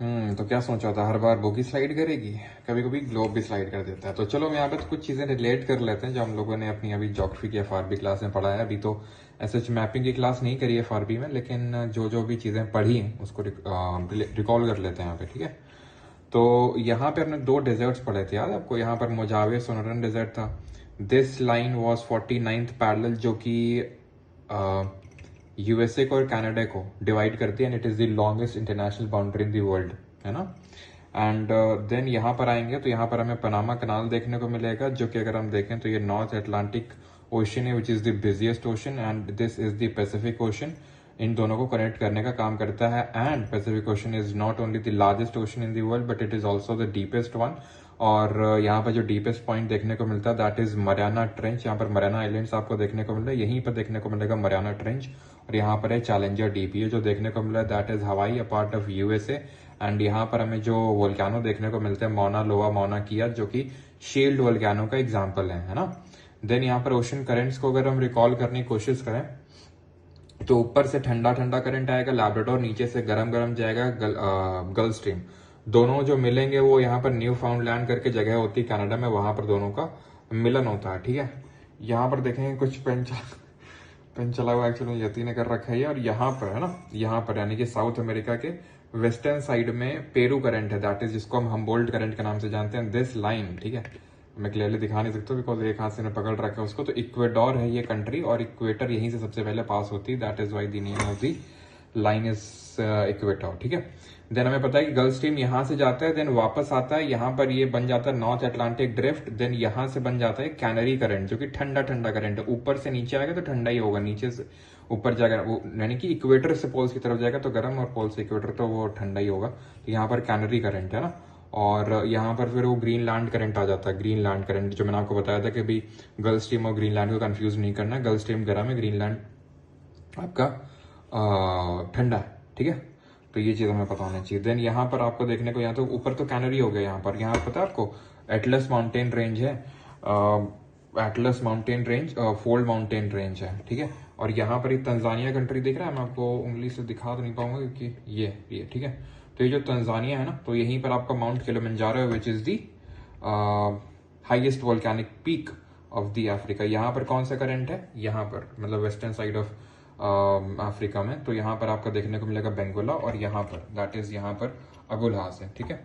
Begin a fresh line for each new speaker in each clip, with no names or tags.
तो क्या सोचा था, हर बार बुक ही स्लाइड करेगी, कभी कभी ग्लोब भी स्लाइड कर देता है। तो चलो हम यहाँ पे तो कुछ चीज़ें रिलेट कर लेते हैं जो हम लोगों ने अपनी अभी ज्योग्राफी की एफआरबी क्लास में पढ़ा है। अभी तो एसएच मैपिंग की क्लास नहीं करी है एफआरबी में, लेकिन जो जो भी चीज़ें पढ़ी हैं उसको रिकॉल कर लेते हैं यहाँ पे, ठीक है। तो यहाँ पे हमने दो डेजर्ट्स पढ़े थे, याद है आपको? यहाँ पर मोजावे सोनरन डेजर्ट था। This line was 49th parallel, जो कि यूएसए को और कनाडा को डिवाइड करती है, and it is the longest international boundary in the world, है ना। एंड देन यहाँ पर आएंगे तो यहाँ पर हमें पनामा कनाल देखने को मिलेगा, जो कि अगर हम देखें तो ये नॉर्थ अटलांटिक ओशन है, which is the busiest ocean, and this is the Pacific Ocean. इन दोनों को कनेक्ट करने का काम करता है। And Pacific Ocean is not only the largest ocean in the world, but it is also the deepest one. और यहाँ पर जो डीपेस्ट पॉइंट देखने को मिलता है दैट इज मरियाना ट्रेंच। यहाँ पर मरियाना आइलैंड्स आपको देखने को मिल रहा है, यहीं पर देखने को मिलेगा मरियाना ट्रेंच। और यहाँ पर है चैलेंजर डीप, ये जो देखने को मिल रहा है दैट इज हवाई, a part of USA. And यहाँ पर हमें जो वोल्केनो देखने को मिलते हैं, मौना लोआ, मौना किया, जो कि शील्ड वोल्केनो का एग्जाम्पल है ना। देन यहाँ पर ओशन करेंट्स को अगर हम रिकॉल करने की कोशिश करें तो ऊपर से ठंडा ठंडा करंट आएगा लैब्राडोर, नीचे से गरम गरम जाएगा गल्फ स्ट्रीम। दोनों जो मिलेंगे वो यहाँ पर न्यू फाउंडलैंड करके जगह होती है कनाडा में, वहां पर दोनों का मिलन होता है, ठीक है। यहाँ पर देखेंगे कुछ पेन चला हुआ एक्चुअली यति ने कर रखा है। और यहाँ पर है ना, यहाँ पर यानी कि साउथ अमेरिका के वेस्टर्न साइड में पेरू करंट है, दैट इज जिसको हम हम्बोल्ट करंट के नाम से जानते हैं। दिस लाइन, ठीक है, मैं क्लियरली दिखा नहीं सकता बिकॉज एक हाथ से मैं पकड़ रखा है उसको। तो इक्वेडोर है ये कंट्री, और इक्वेटर यहीं से सबसे पहले पास होती है, that is why the name of the line is equator, ठीक है। देन हमें पता है कि गल्फ स्ट्रीम यहां से जाता है, देन वापस आता है, यहाँ पर ये बन जाता है नॉर्थ अटलांटिक ड्रिफ्ट। देन यहां से बन जाता है कैनरी करंट, जो कि ठंडा ठंडा करंट है। ऊपर से नीचे आएगा तो ठंडा ही होगा, नीचे से ऊपर जाएगा वो, यानी कि इक्वेटर से पोल्स की तरफ जाएगा तो गर्म, और पोल से इक्वेटर तो वो ठंडा ही होगा। तो यहाँ पर कैनरी करंट है ना। और यहाँ पर फिर वो ग्रीनलैंड करंट आ जाता है, ग्रीनलैंड करंट, जो मैंने आपको बताया था कि भाई गल्फ स्ट्रीम और ग्रीनलैंड को कंफ्यूज नहीं करना है। गल्फ स्ट्रीम गर्म है, ग्रीनलैंड आपका ठंडा है, ठीक है। तो ये चीज हमें पता होना चाहिए। देन यहाँ पर आपको देखने को, यहाँ तो ऊपर तो कैनरी हो गया, यहाँ पता है आपको एटलस माउंटेन रेंज है, Atlas mountain range, fold mountain range है, ठीक है। और यहाँ पर एक तंजानिया कंट्री दिख रहा है, मैं आपको उंगली से दिखा तो नहीं पाऊंगा क्योंकि ये ठीक है। तो ये जो तंजानिया है ना, तो यहीं पर आपका माउंट किलिमंजारो है, which is the highest volcanic peak of the Africa. यहाँ पर कौन सा करंट है, यहाँ पर मतलब वेस्टर्न साइड ऑफ अफ्रीका में, तो यहाँ पर आपका देखने को मिलेगा बेंगोला, और यहाँ पर दैट इज यहाँ पर अबुलहास है, ठीक है।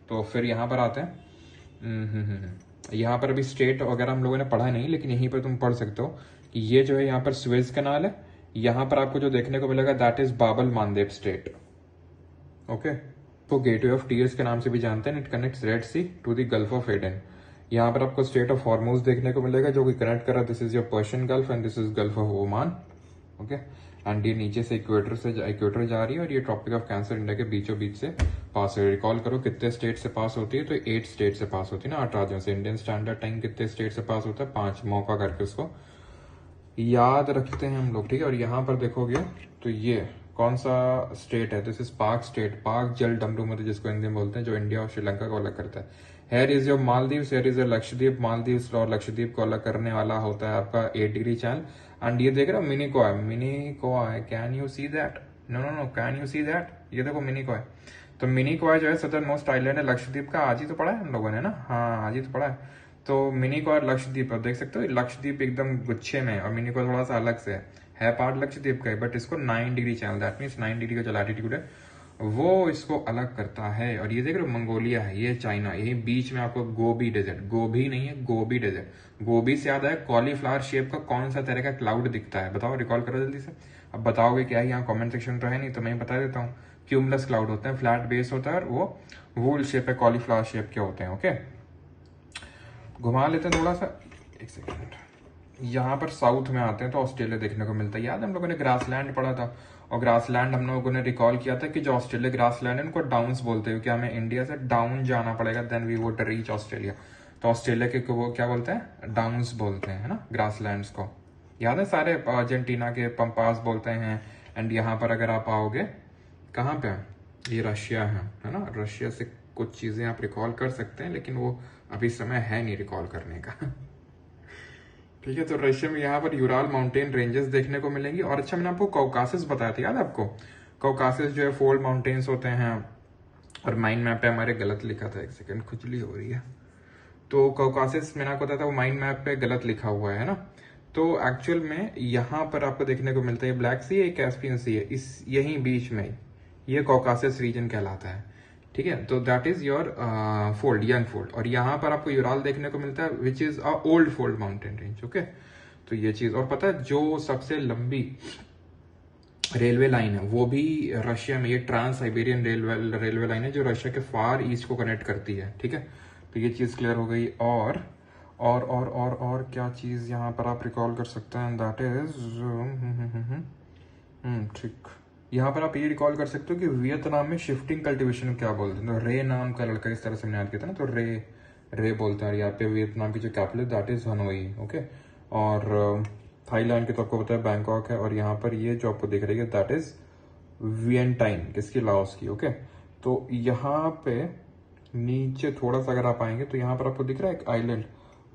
तो फिर यहाँ पर आते हैं, यहाँ पर अभी स्टेट वगैरह हम लोगों ने पढ़ा नहीं, लेकिन यहीं पर तुम पढ़ सकते हो कि ये जो है यहाँ पर स्वेज कैनाल है। यहाँ पर आपको जो देखने को मिलेगा that is Bab el Mandeb strait, okay. तो गेटवे ऑफ टीयर्स के नाम से भी जानते हैं। It connects Red Sea to the Gulf of Aden. यहाँ पर आपको स्टेट ऑफ हॉर्मूज देखने को मिलेगा, जो कि कनेक्ट कर रहा है, this is your Persian gulf and this is gulf of Oman, okay. And ये नीचे से इक्वेटर जा रही है, और ये ट्रॉपिक ऑफ कैंसर इंडिया के बीचों बीच से पास है। रिकॉल करो कितने स्टेट से पास होती है, तो 8 स्टेट से पास होती है ना, 8 राज्यों से। इंडियन स्टैंडर्ड टाइम कितने स्टेट से पास होता है, 5। मौका करके उसको याद रखते हैं हम लोग, ठीक है। और यहाँ पर देखोगे तो ये कौन सा स्टेट है, दिस इज पाक स्टेट, पाक जल डमरू मतलब जिसको हिंदी में बोलते हैं, जो इंडिया और श्रीलंका को अलग करता है। Here is your Maldives, here is your Lakshadweep. Maldives और लक्षद्वीप को अलग करने वाला होता है आपका 8 डिग्री चैनल। एंड ये देख रहे हो मिनी को है, can you see that, no can you see that, ये देखो मिनी को है। तो मिनी को जो है सदर्न मोस्ट आइलैंड है लक्षद्वीप का, आज ही तो पढ़ा है हम लोगों ने ना, हाँ आज ही तो पढ़ा है। तो मिनी को और लक्षद्वीप देख सकते हो, लक्षद्वीप एकदम गुच्छे में, और मिनी को थोड़ा सा अलग से है पार्ट लक्षद्वीप का, बट इसको 9 degree channel, that means 9 degree का जो लैटिट्यूड है वो इसको अलग करता है। और ये देख रहे हो मंगोलिया है, ये चाइना, यही बीच में आपको गोबी डेजर्ट, गोभी नहीं है गोबी डेजर्ट। गोबी से याद है कॉलीफ्लावर शेप का कौन सा तरह का क्लाउड दिखता है, बताओ, रिकॉल करो जल्दी से। अब बताओगे क्या है, यहाँ कमेंट सेक्शन तो है नहीं, तो मैं बता देता हूँ। क्यूमुलस क्लाउड होते हैं, फ्लैट बेस होता है, और वो वूल शेप है, कॉलीफ्लावर शेप के होते हैं, ओके। घुमा लेते हैं थोड़ा सा, एक सेकेंड। यहाँ पर साउथ में आते हैं तो ऑस्ट्रेलिया देखने को मिलता है। याद है हम लोगों ने ग्रासलैंड पढ़ा था, और ग्रासलैंड हम लोगों ने रिकॉल किया था कि जो ऑस्ट्रेलिया ग्रासलैंड है उनको डाउन्स बोलते हैं, क्योंकि हमें इंडिया से डाउन जाना पड़ेगा, then we would reach Australia. तो ऑस्ट्रेलिया के वो क्या बोलते हैं, डाउन्स बोलते हैं, है ना, ग्रासलैंड्स को। याद है सारे, अर्जेंटीना के पंपास बोलते हैं। एंड यहाँ पर अगर आप आओगे कहाँ पे, ये रशिया है ना, रशिया से कुछ चीजें आप रिकॉल कर सकते हैं, लेकिन वो अभी समय है नहीं रिकॉल करने का ठीक है। तो रशिया में यहाँ पर यूराल माउंटेन रेंजेस देखने को मिलेंगी। और अच्छा मैंने आपको कॉकासस बताया था, याद है आपको, कॉकासस जो है फोल्ड माउंटेन्स होते हैं, और माइंड मैप पे हमारे गलत लिखा था, एक सेकंड खुजली हो रही है। तो कॉकासिस मैंने आपको बताया था वो माइंड मैप पे गलत लिखा हुआ है ना। तो एक्चुअल में यहाँ पर आपको देखने को मिलता है ब्लैक सी है, कैस्पियन सी है, इस यही बीच में ये कॉकासिस रीजन कहलाता है, ठीक है। तो that is your fold, young fold. और यहाँ पर आपको यूराल देखने को मिलता है which is a old fold mountain range, okay. तो ये चीज, और पता है जो सबसे लंबी रेलवे लाइन है वो भी रशिया में, ये ट्रांस साइबेरियन रेलवे लाइन है जो रशिया के फार ईस्ट को कनेक्ट करती है, ठीक है। तो ये चीज क्लियर हो गई। और क्या चीज यहाँ पर आप रिकॉल कर सकते हैं, दैट इज ठीक। यहाँ पर आप ये रिकॉल कर सकते हो कि वियतनाम में शिफ्टिंग कल्टीवेशन क्या बोलते हैं। तो रे नाम का लड़का इस तरह से मैंने याद किया था ना, तो रे बोलते हैं। और यहाँ पे वियतनाम की जो capital that is Hanoi, okay. और थाईलैंड की तो आपको पता है बैंकॉक है। और यहाँ पर ये जो आपको दिख रही है दैट इज वियंटाइन, किसकी, लाओस की, ओके। तो यहाँ पे नीचे थोड़ा सा अगर आप आएंगे तो यहाँ पर आपको दिख रहा है एक आइलैंड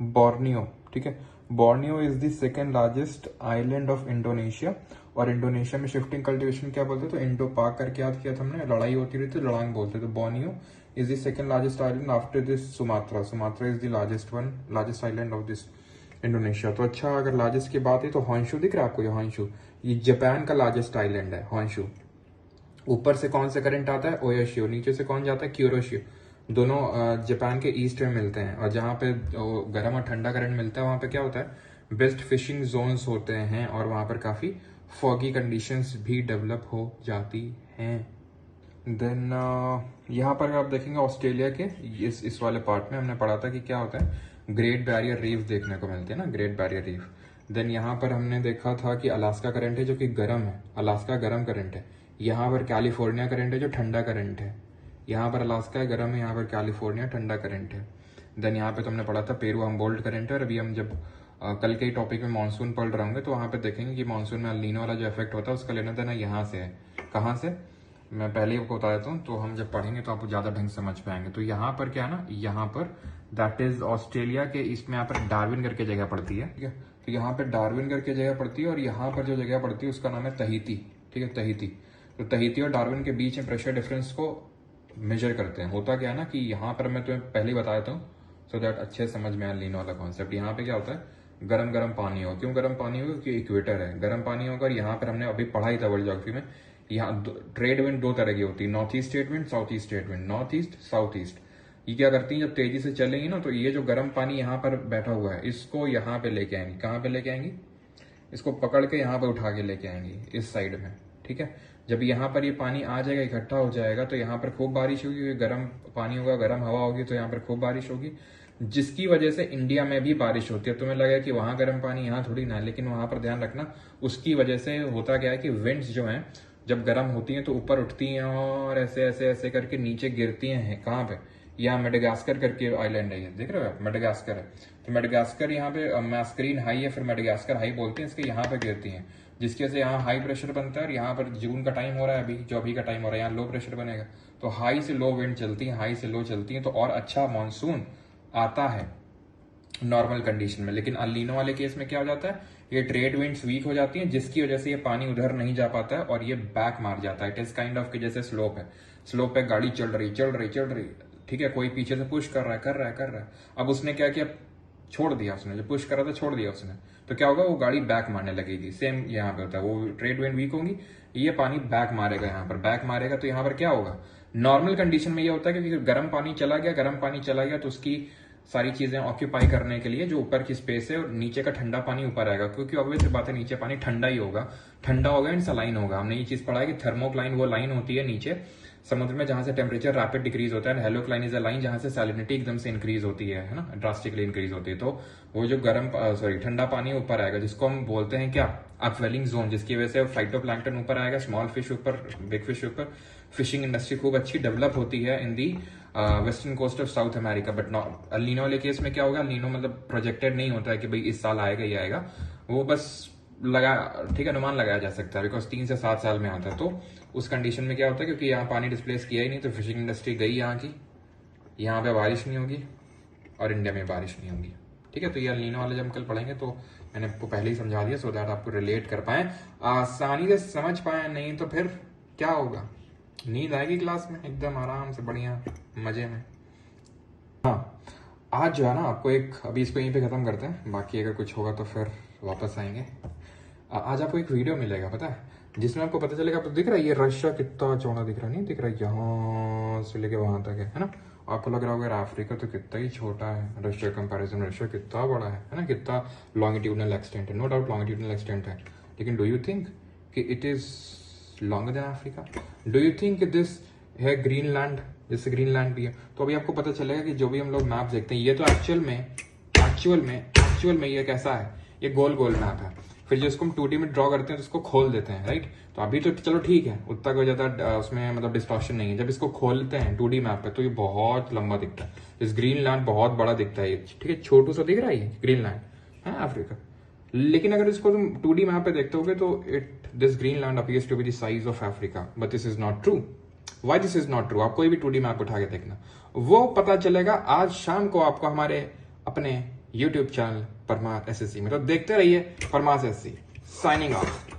बोर्नियो, ठीक है। Borneo is the second largest island of Indonesia. और इंडोनेशिया में शिफ्टिंग कल्टीवेशन क्या बोलते हैं, तो इंडो पाक करके याद किया था हमने, लड़ाई होती रही तो लड़ांग बोलते। तो Borneo is the second largest island after this Sumatra. Sumatra is the largest island of this Indonesia. तो अच्छा, अगर लार्जेस्ट की बात है तो हॉन्शू दिख रहा है आपको, ये हॉन्शू, ये जापान का लार्जेस्ट आइलैंड है हॉन्शू। ऊपर से कौन सा करंट आता है, ओयोशियो, नीचे से कौन जाता है, क्यूरोशियो। दोनों जापान के ईस्ट में मिलते हैं। और जहाँ पे गर्म और ठंडा करंट मिलता है वहां पे क्या होता है, बेस्ट फिशिंग जोन्स होते हैं। और वहां पर काफी फॉगी कंडीशंस भी डेवलप हो जाती हैं। देन यहाँ पर आप देखेंगे ऑस्ट्रेलिया के इस वाले पार्ट में हमने पढ़ा था कि क्या होता है, ग्रेट बैरियर रीफ देखने को मिलते हैं ना, ग्रेट बैरियर रीफ। देन यहाँ पर हमने देखा था कि अलास्का करंट है जो कि गर्म है, अलास्का गर्म करंट है। यहाँ पर कैलिफोर्निया करंट है जो ठंडा करंट है। यहाँ पर अलास्का गर्म है, यहाँ पर कैलिफोर्निया ठंडा करंट है। देन यहाँ पे तो हमने पढ़ा था पेरू हमबोल्ट करंट है। और अभी हम जब कल के टॉपिक में मानसून पढ़ रहे होंगे तो वहाँ पे देखेंगे कि मानसून में अल नीनो वाला जो इफेक्ट होता है उसका लेना देना यहाँ से है। कहाँ से, मैं पहले ही आपको बता देता हूँ, तो हम जब पढ़ेंगे तो आपको ज्यादा ढंग समझ पाएंगे। तो यहाँ पर क्या है ना, यहाँ पर दैट इज ऑस्ट्रेलिया के इसमें यहाँ पर डार्विन करके जगह पड़ती है, ठीक है। तो यहाँ पे डार्विन करके जगह पड़ती है और यहाँ पर जो जगह पड़ती है उसका नाम है तहीती, ठीक है, तहीती। तो तहीती और डार्विन के बीच में प्रेशर डिफरेंस को मेजर करते हैं। होता क्या है ना कि यहाँ पर मैं तुम्हें पहले ही बता देता हूँ सो दैट अच्छे समझ में आने वाला कॉन्सेप्ट। यहाँ पे क्या होता है, गरम गरम पानी हो, क्यों गरम पानी होगा, क्योंकि इक्वेटर है, गरम पानी होगा। और यहाँ पर हमने अभी पढ़ा ही था वर्ल्ड ज्योग्राफी में, यहाँ ट्रेड विंड दो तरह की होती है, north east trade wind, south east trade wind. North east, south east, ये क्या करती है, जब तेजी से चलेंगी ना तो ये जो गर्म पानी यहाँ पर बैठा हुआ है इसको यहाँ पे लेके आएंगी। कहाँ पे लेके आएंगी, इसको पकड़ के यहाँ पे उठा के लेके आएंगी इस साइड में, ठीक है। जब यहाँ पर ये पानी आ जाएगा, इकट्ठा हो जाएगा, तो यहाँ पर खूब बारिश होगी, क्योंकि गर्म पानी होगा, गर्म हवा होगी, तो यहाँ पर खूब बारिश होगी, जिसकी वजह से इंडिया में भी बारिश होती है। तुम्हें लगेगा कि वहां गर्म पानी, यहाँ थोड़ी ना, लेकिन वहां पर ध्यान रखना उसकी वजह से होता क्या है कि विंड्स जो हैं जब गर्म होती हैं तो ऊपर उठती हैं और ऐसे ऐसे ऐसे करके नीचे गिरती हैं। कहाँ पे, यहाँ मेडागास्कर करके आइलैंड है, ये देख रहे हो, मेडागास्कर है। तो मेडागास्कर यहाँ पे मैस्करीन हाई है, फिर मेडागास्कर हाई बोलते हैं इसके, यहाँ पे गिरती हैं, जिसकी वजह से यहाँ हाई प्रेशर बनता है। और यहाँ पर जून का टाइम हो रहा है अभी, जो अभी का टाइम हो रहा है, यहाँ लो प्रेशर बनेगा। तो हाई से लो विंड चलती है, हाई से लो चलती है, तो और अच्छा मानसून आता है नॉर्मल कंडीशन में। लेकिन अल नीनो वाले केस में क्या हो जाता है, ये ट्रेड विंड्स वीक हो जाती हैं, जिसकी वजह से ये पानी उधर नहीं जा पाता है और ये बैक मार जाता है। इट इज काइंड ऑफ कि जैसे स्लोप है, स्लोप पे गाड़ी चल रही, ठीक है, कोई पीछे से पुश कर रहा है। अब उसने क्या किया, छोड़ दिया उसने, जब पुश कर रहा था छोड़ दिया उसने, तो क्या होगा, वो गाड़ी बैक मारने लगेगी। सेम यहाँ पे होता है, वो ट्रेड विंड वीक होंगी, ये पानी बैक मारेगा, यहाँ पर बैक मारेगा। तो यहाँ पर क्या होगा, नॉर्मल कंडीशन में ये होता है क्योंकि गर्म पानी चला गया तो उसकी सारी चीजें ऑक्यूपाई करने के लिए जो ऊपर की स्पेस है और नीचे का ठंडा पानी ऊपर आएगा, क्योंकि ऑब्वियस बात है नीचे पानी ठंडा ही होगा, एंड सलाइन होगा। हमने ये चीज पढ़ा है कि थर्मोक्लाइन वो लाइन होती है नीचे समुद्र में जहां से टेम्परेचर रैपिड डिक्रीज होता है, हेलोक्लाइन इज अ लाइन जहां से सैलिनिटी एकदम से इंक्रीज होती है ना, ड्रास्टिकली इंक्रीज होती है। तो वो जो ठंडा पानी ऊपर आएगा, जिसको हम बोलते हैं क्या, अपवेलिंग जोन, जिसकी वजह से फाइटोप्लैंक्टन ऊपर आएगा, स्मॉल फिश ऊपर, बिग फिश ऊपर। फिशिंग इंडस्ट्री खूब अच्छी डेवलप होती है in the western coast of South America. But El Nino वाले केस में क्या होगा, अल नीनो मतलब प्रोजेक्टेड नहीं होता है कि भाई इस साल आएगा ही आएगा, वो बस ठीक है, अनुमान लगाया जा सकता है, बिकॉज 3 से 7 साल में आता है। तो उस कंडीशन में क्या होता है, क्योंकि यहाँ पानी डिस्प्लेस किया ही नहीं, तो फिशिंग इंडस्ट्री गई यहाँ की, यहाँ पे बारिश नहीं होगी और इंडिया में बारिश नहीं होगी, ठीक है। तो ये अल नीनो वाले जब हम कल पढ़ेंगे तो मैंने आपको पहले ही समझा दिया, सो दैट आपको रिलेट कर पाए, आसानी से समझ पाए, नहीं तो फिर क्या होगा, नींद आएगी क्लास में एकदम आराम से, बढ़िया मजे में। हाँ, आज जो है ना आपको एक, अभी इसको यहीं पे ख़त्म करते हैं, बाकी अगर कुछ होगा तो फिर वापस आएंगे। आज आपको एक वीडियो मिलेगा पता है, जिसमें आपको पता चलेगा, आपको दिख रहा है ये रशिया कितना चौड़ा दिख रहा है, नहीं दिख रहा है, यहाँ से लेके वहाँ तक है ना। आपको लग रहा होगा अफ्रीका तो कितना ही छोटा है रशिया कंपैरिजन, रशिया कितना बड़ा है ना, कितना लॉन्गिट्यूडनल एक्सटेंट है। नो डाउट लॉन्गिट्यूडनल एक्सटेंट है, लेकिन डू यू थिंक कि it is longer than Africa? Do you think this है ग्रीनलैंड, जैसे ग्रीनलैंड भी है? तो अभी आपको पता चलेगा कि जो भी हम लोग मैप देखते हैं, ये तो एक्चुअल में ये कैसा है, ये गोल गोल मैप है। फिर जिसको हम 2D में ड्रॉ करते हैं तो इसको खोल देते हैं, राइट। तो अभी तो चलो ठीक है, उतना कोई ज़्यादा उसमें मतलब डिस्टॉर्शन नहीं है। जब इसको खोलते हैं 2D मैप पे तो ये बहुत लंबा दिखता है। इस ग्रीनलैंड बहुत बड़ा दिखता है ये, ठीक है, छोटू सा दिख रहा है ये ग्रीनलैंड है अफ्रीका। लेकिन अगर इसको तुम 2D मैप पे देखते होगे तो this Greenland appears to be the size of Africa, but this is not true. Why this is not true? आप कोई भी 2D मैप उठा के देखना, वो पता चलेगा आज शाम को आपको हमारे अपने YouTube चैनल परमार SSC में। तो देखते रहिए परमार SSC। Signing off.